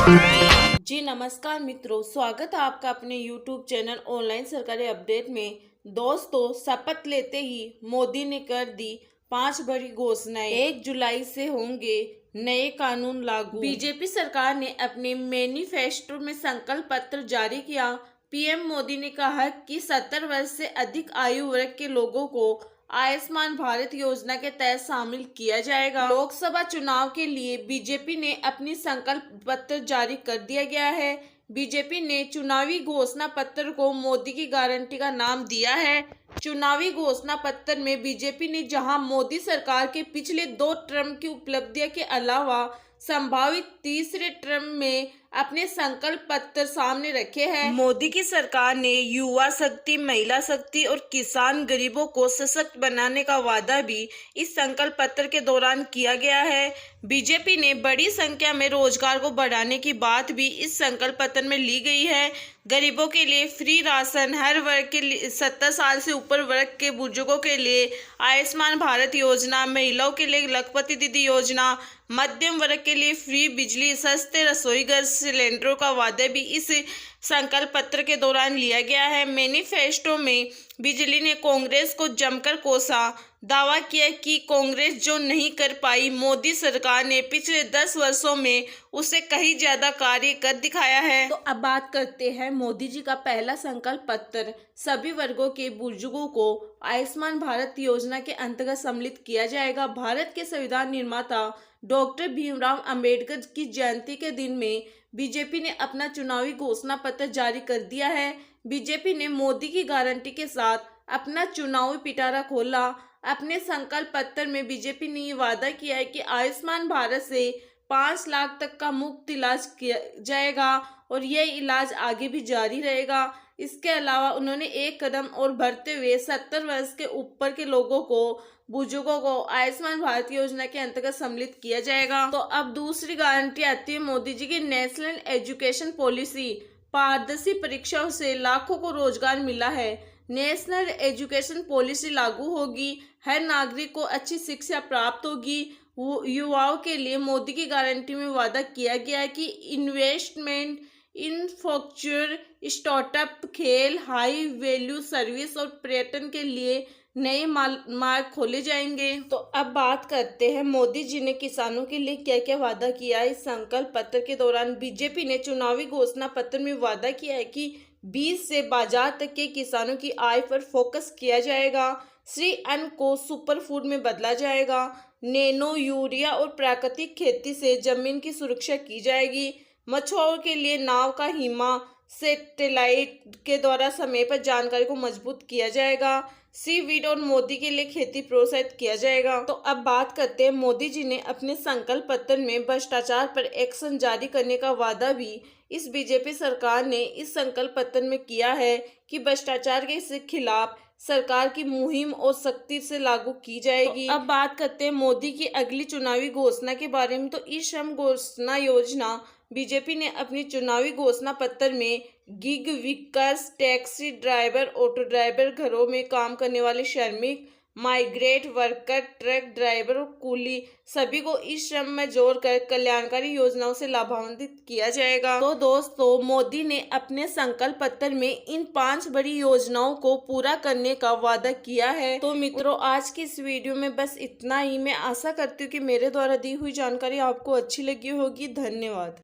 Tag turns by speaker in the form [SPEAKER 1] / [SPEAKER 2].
[SPEAKER 1] जी नमस्कार मित्रों, स्वागत है आपका अपने YouTube चैनल ऑनलाइन सरकारी अपडेट में। दोस्तों, शपथ लेते ही मोदी ने कर दी 5 बड़ी घोषणाएं। 1 जुलाई से होंगे नए कानून लागू। बीजेपी सरकार ने अपने मैनिफेस्टो में संकल्प पत्र जारी किया। पीएम मोदी ने कहा कि 70 वर्ष से अधिक आयु वर्ग के लोगों को आयुष्मान भारत योजना के तहत शामिल किया जाएगा। लोकसभा चुनाव के लिए बीजेपी ने अपनी संकल्प पत्र जारी कर दिया गया है। बीजेपी ने चुनावी घोषणा पत्र को मोदी की गारंटी का नाम दिया है। चुनावी घोषणा पत्र में बीजेपी ने जहां मोदी सरकार के पिछले 2 टर्म की उपलब्धियों के अलावा संभावित तीसरे टर्म में अपने संकल्प पत्र सामने रखे हैं। मोदी की सरकार ने युवा शक्ति, महिला शक्ति और किसान गरीबों को सशक्त बनाने का वादा भी इस संकल्प पत्र के दौरान किया गया है। बीजेपी ने बड़ी संख्या में रोजगार को बढ़ाने की बात भी इस संकल्प पत्र में ली गई है। गरीबों के लिए फ्री राशन, हर वर्ग के लिए 70 साल से ऊपर वर्ग के बुजुर्गों के लिए आयुष्मान भारत योजना, महिलाओं के लिए लखपति दीदी योजना, मध्यम वर्ग के लिए फ्री बिजली, सस्ते रसोई गैस सिलेंडरों का वादा भी इस संकल्प पत्र के दौरान लिया गया है। मैनिफेस्टो में बिजली ने कांग्रेस को जमकर कोसा। दावा किया कि कांग्रेस जो नहीं कर पाई, मोदी सरकार ने पिछले 10 वर्षों में उसे कहीं ज्यादा कार्य कर दिखाया है। तो अब बात करते हैं मोदी जी का पहला संकल्प पत्र। सभी वर्गों के बुजुर्गों को आयुष्मान भारत योजना के अंतर्गत सम्मिलित किया जाएगा। भारत के संविधान निर्माता डॉक्टर भीमराव अंबेडकर की जयंती के दिन में बीजेपी ने अपना चुनावी घोषणा पत्र जारी कर दिया है। बीजेपी ने मोदी की गारंटी के साथ अपना चुनावी पिटारा खोला। अपने संकल्प पत्र में बीजेपी ने ये वादा किया है कि आयुष्मान भारत से 5 लाख तक का मुफ्त इलाज किया जाएगा और यह इलाज आगे भी जारी रहेगा। इसके अलावा उन्होंने एक कदम और बढ़ते हुए 70 वर्ष के ऊपर के लोगों को, बुजुर्गों को आयुष्मान भारत योजना के अंतर्गत सम्मिलित किया जाएगा। तो अब दूसरी गारंटी आती है मोदी जी की नेशनल एजुकेशन पॉलिसी। पारदर्शी परीक्षाओं से लाखों को रोजगार मिला है। नेशनल एजुकेशन पॉलिसी लागू होगी, हर नागरिक को अच्छी शिक्षा प्राप्त होगी। युवाओं के लिए मोदी की गारंटी में वादा किया गया है कि इन्वेस्टमेंट, इंफ्रास्ट्रक्चर, स्टार्टअप, खेल, हाई वैल्यू सर्विस और पर्यटन के लिए नए मार्ग खोले जाएंगे। तो अब बात करते हैं मोदी जी ने किसानों के लिए क्या क्या वादा किया है। इस संकल्प पत्र के दौरान बीजेपी ने चुनावी घोषणा पत्र में वादा किया है कि बीज से बाजार तक के किसानों की आय पर फोकस किया जाएगा। श्री अन्न को सुपर फूड में बदला जाएगा। नैनो यूरिया और प्राकृतिक खेती से जमीन की सुरक्षा की जाएगी। मछुआरों के लिए नाव का हिमा सैटेलाइट के द्वारा समय पर जानकारी को मजबूत किया जाएगा। सीवीड और मोदी के लिए खेती प्रोत्साहित किया जाएगा। तो अब बात करते हैं मोदी जी ने अपने संकल्प पत्र में भ्रष्टाचार पर एक्शन जारी करने का वादा भी इस बीजेपी सरकार ने इस संकल्प पत्र में किया है कि भ्रष्टाचार के खिलाफ सरकार की मुहिम और सख्ती से लागू की जाएगी। तो अब बात करते हैं मोदी की अगली चुनावी घोषणा के बारे में। तो ई श्रम घोषणा योजना बीजेपी ने अपनी चुनावी घोषणा पत्र में gig workers, taxi driver, auto driver, घरों में काम करने वाले श्रमिक, माइग्रेंट वर्कर, ट्रक ड्राइवर और कूली सभी को इस श्रम में जोड़कर कल्याणकारी योजनाओं से लाभान्वित किया जाएगा। तो दोस्तों, मोदी ने अपने संकल्प पत्र में इन 5 बड़ी योजनाओं को पूरा करने का वादा किया है। तो मित्रों, आज की इस वीडियो में बस इतना ही। मैं आशा करती हूँ कि मेरे द्वारा दी हुई जानकारी आपको अच्छी लगी होगी। धन्यवाद।